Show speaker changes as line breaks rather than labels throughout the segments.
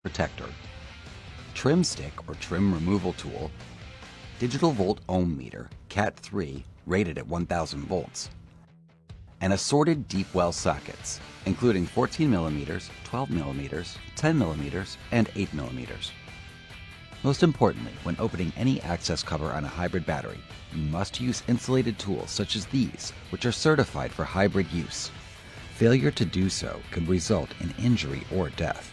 protector, trim stick or trim removal tool, digital volt ohm meter, Cat 3, rated at 1000 volts, and assorted deep well sockets, including 14mm, 12mm, 10mm, and 8mm. Most importantly, when opening any access cover on a hybrid battery, you must use insulated tools such as these, which are certified for hybrid use. Failure to do so could result in injury or death.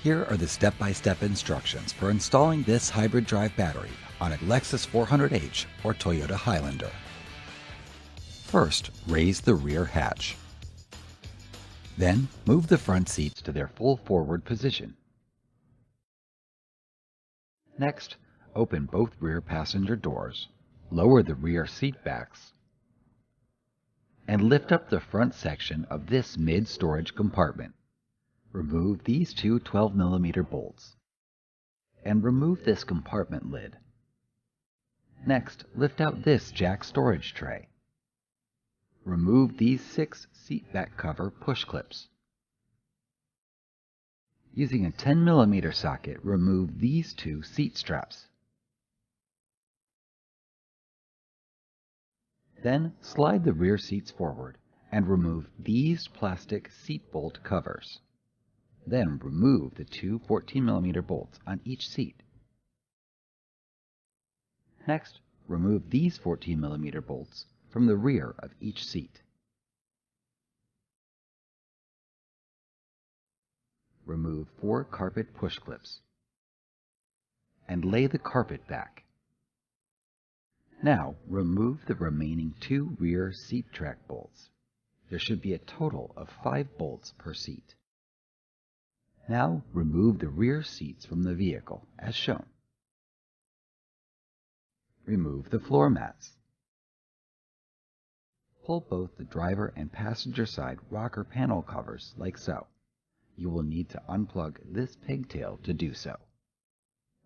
Here are the step-by-step instructions for installing this hybrid drive battery on a Lexus 400h or Toyota Highlander. First, raise the rear hatch. Then, move the front seats to their full forward position. Next, open both rear passenger doors, lower the rear seat backs, and lift up the front section of this mid-storage compartment. Remove these two 12mm bolts, and remove this compartment lid. Next, lift out this jack storage tray. Remove these 6 seat back cover push clips. Using a 10mm socket, remove these 2 seat straps. Then slide the rear seats forward and remove these plastic seat bolt covers. Then remove the 2 14mm bolts on each seat. Next, remove these 14mm bolts from the rear of each seat. Remove 4 carpet push clips and lay the carpet back. Now remove the remaining 2 rear seat track bolts. There should be a total of 5 bolts per seat. Now remove the rear seats from the vehicle as shown. Remove the floor mats. Pull both the driver and passenger side rocker panel covers like so. You will need to unplug this pigtail to do so.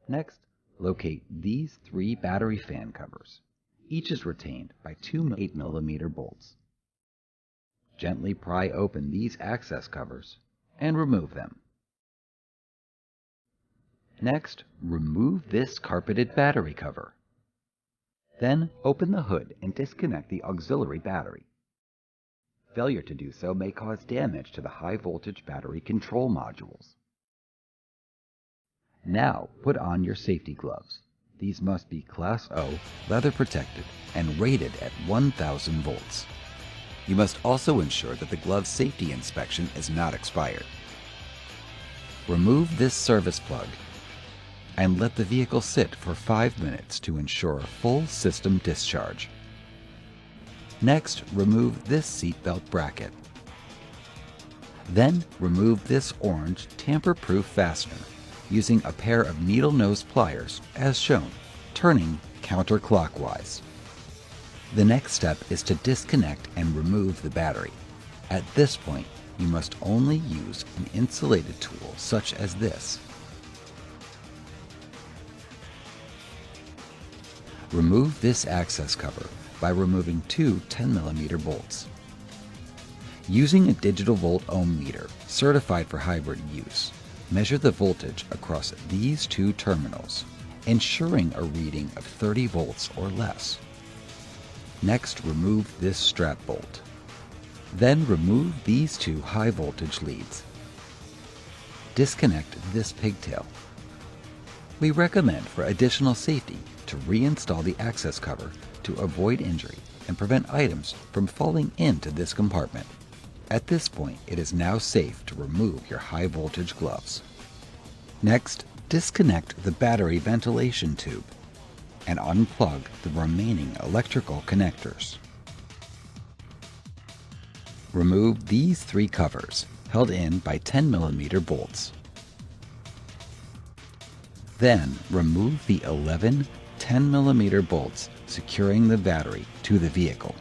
Next, locate these 3 battery fan covers. Each is retained by 2 8mm bolts. Gently pry open these access covers and remove them. Next, remove this carpeted battery cover. Then open the hood and disconnect the auxiliary battery. Failure to do so may cause damage to the high-voltage battery control modules. Now put on your safety gloves. These must be Class O, leather protected, and rated at 1000 volts. You must also ensure that the glove's safety inspection is not expired. Remove this service plug and let the vehicle sit for 5 minutes to ensure full system discharge. Next, remove this seatbelt bracket. Then, remove this orange tamper-proof fastener using a pair of needle nose pliers as shown, turning counterclockwise. The next step is to disconnect and remove the battery. At this point, you must only use an insulated tool such as this. Remove this access cover by removing 2 10mm bolts. Using a digital volt ohm meter certified for hybrid use, measure the voltage across these 2 terminals, ensuring a reading of 30 volts or less. Next, remove this strap bolt. Then remove these 2 high voltage leads. Disconnect this pigtail. We recommend for additional safety to reinstall the access cover to avoid injury and prevent items from falling into this compartment. At this point, it is now safe to remove your high voltage gloves. Next, disconnect the battery ventilation tube and unplug the remaining electrical connectors. Remove these 3 covers held in by 10mm bolts. Then remove the 11 10mm bolts securing the battery to the vehicle.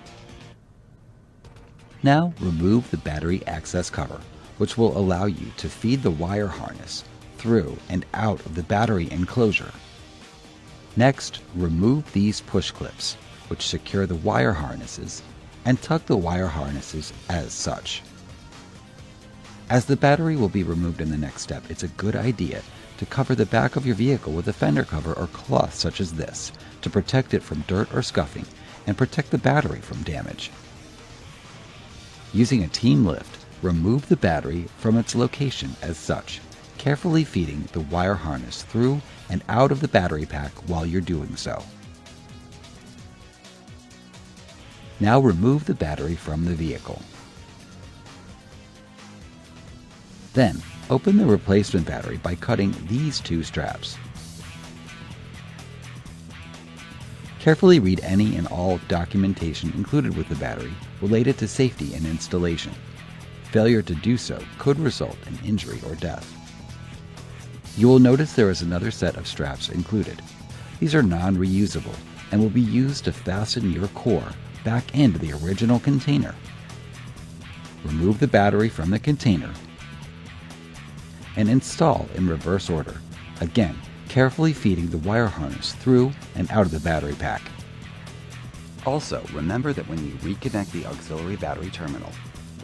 Now remove the battery access cover, which will allow you to feed the wire harness through and out of the battery enclosure. Next, remove these push clips, which secure the wire harnesses, and tuck the wire harnesses as such. As the battery will be removed in the next step, it's a good idea to cover the back of your vehicle with a fender cover or cloth such as this to protect it from dirt or scuffing and protect the battery from damage. Using a team lift, remove the battery from its location as such, carefully feeding the wire harness through and out of the battery pack while you're doing so. Now remove the battery from the vehicle. Then, open the replacement battery by cutting these two straps. Carefully read any and all documentation included with the battery related to safety and installation. Failure to do so could result in injury or death. You will notice there is another set of straps included. These are non-reusable and will be used to fasten your core back into the original container. Remove the battery from the container and install in reverse order, again carefully feeding the wire harness through and out of the battery pack. Also, remember that when you reconnect the auxiliary battery terminal,